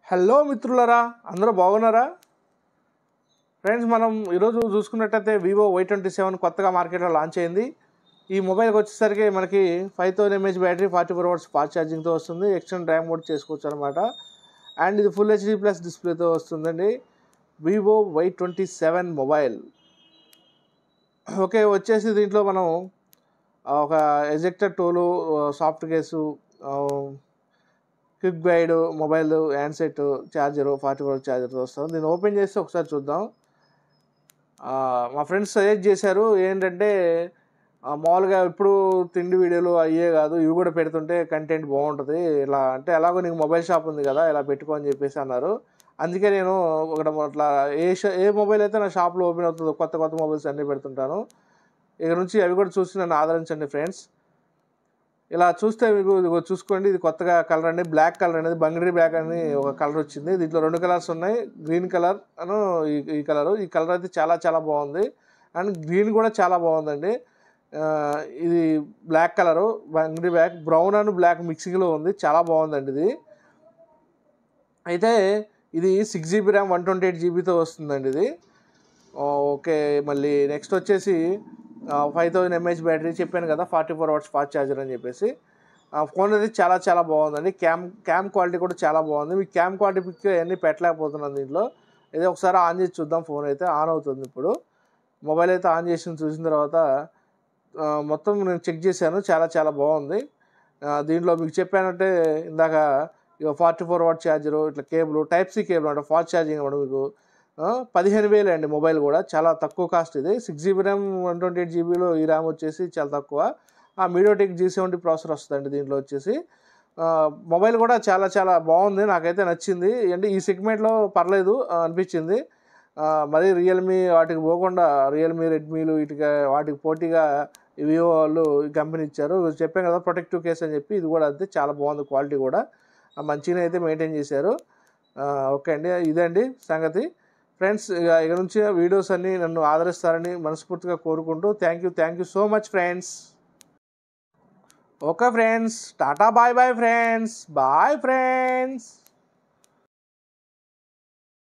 Hello మిత్రులారా, అందరూ బాగున్నారా? ఫ్రెండ్స్, మనం ఈరోజు చూసుకున్నట్టయితే వివో Y27 కొత్తగా మార్కెట్లో లాంచ్ అయింది. ఈ మొబైల్కి వచ్చేసరికి మనకి 5000 mAh బ్యాటరీ, 44 hours ఫాస్ట్ ఛార్జింగ్తో వస్తుంది. ఎక్స్టెండ్ ర్యామ్ కూడా చేసుకోవచ్చు అనమాట. అండ్ ఇది ఫుల్ HD ప్లస్ డిస్ప్లేతో వస్తుందండి. Vivo Y27 mobile. ఓకే, వచ్చేసి దీంట్లో మనం ఒక ejector tool, soft case, quick guide, mobile handset, charger, 44 ఛార్జర్తో వస్తుంది. దీన్ని ఓపెన్ చేసి ఒకసారి చూద్దాం. మా ఫ్రెండ్స్ సజెస్ట్ చేశారు ఏంటంటే, మామూలుగా ఇప్పుడు తిండి వీడియోలు అయ్యే కాదు, ఇవి కూడా పెడుతుంటే కంటెంట్ బాగుంటుంది, ఇలా అంటే ఎలాగో నీకు మొబైల్ షాప్ ఉంది కదా, ఇలా పెట్టుకో అని చెప్పేసి అన్నారు. అందుకే నేను ఒకటి అట్లా ఏ మొబైల్ అయితే నా షాప్లో ఓపెన్ అవుతుందో కొత్త కొత్త మొబైల్స్ అన్నీ పెడుతుంటాను. ఇక నుంచి అవి కూడా చూసి నన్ను ఆదరించండి ఫ్రెండ్స్. ఇలా చూస్తే మీకు చూసుకోండి, ఇది కొత్తగా కలర్ అండి, బ్లాక్ కలర్ అనేది బంగిడి బ్లాక్ అని ఒక కలర్ వచ్చింది. దీంట్లో 2 కలర్స్ ఉన్నాయి, గ్రీన్ కలర్ అను ఈ కలరు. ఈ కలర్ అయితే చాలా చాలా బాగుంది. అండ్ గ్రీన్ కూడా చాలా బాగుందండి. ఇది బ్లాక్ కలరు, బంగిడి బ్లాక్, బ్రౌన్ అండ్ బ్లాక్ మిక్సింగ్లో ఉంది, చాలా బాగుందండి ఇది. అయితే ఇది 6GB ర్యామ్ 128GB వస్తుందండి ఇది. ఓకే, మళ్ళీ నెక్స్ట్ వచ్చేసి 5000 mAh బ్యాటరీ చెప్పాను కదా, 44 hours ఫాస్ట్ ఛార్జర్ అని చెప్పేసి. ఫోన్ అనేది చాలా చాలా బాగుందండి. క్యామ్ క్వాలిటీ కూడా చాలా బాగుంది. మీకు క్యామ్ క్వాలిటీ పిక్ అన్నీ పెట్టలేకపోతున్నాను దీంట్లో. ఏదో ఒకసారి ఆన్ చేసి చూద్దాం. ఫోన్ అయితే ఆన్ అవుతుంది ఇప్పుడు. మొబైల్ అయితే ఆన్ చేసి చూసిన తర్వాత మొత్తం నేను చెక్ చేశాను, చాలా చాలా బాగుంది. దీంట్లో మీకు చెప్పానంటే ఇందాక 44 watt ఛార్జరు, ఇట్లా కేబుల్, టైప్-C కేబుల్ అంటే ఫాస్ట్ ఛార్జింగ్ అనమాట. మీకు 15,000 అండి మొబైల్ కూడా, చాలా తక్కువ కాస్ట్ ఇది. 6GB ర్యామ్ 128GBలో ఈ ర్యామ్ వచ్చేసి చాలా తక్కువ. మీడియాటెక్ G70 ప్రాసెసర్ వస్తుందండి దీంట్లో వచ్చేసి. మొబైల్ కూడా చాలా చాలా బాగుంది, నాకైతే నచ్చింది. అంటే ఈ సెగ్మెంట్లో పర్లేదు అనిపించింది. మరి రియల్మీ వాటికి పోకుండా రియల్మీ, రెడ్మీలు వాటికి పోటీగా వివో వాళ్ళు కంపెనీ ఇచ్చారు. చెప్పాను కదా ప్రొటెక్టివ్ కేస్ అని చెప్పి, ఇది కూడా అంతే చాలా బాగుంది, క్వాలిటీ కూడా మంచిగా అయితే మెయింటైన్ చేశారు. ఓకే అండి, ఇదండి సంగతి. ఫ్రెండ్స్, ఇక నుంచి వీడియోస్ అన్నీ నన్ను ఆదరిస్తారని మనస్ఫూర్తిగా కోరుకుంటూ thank you so much friends. Okay friends, tata, bye bye friends, bye friends.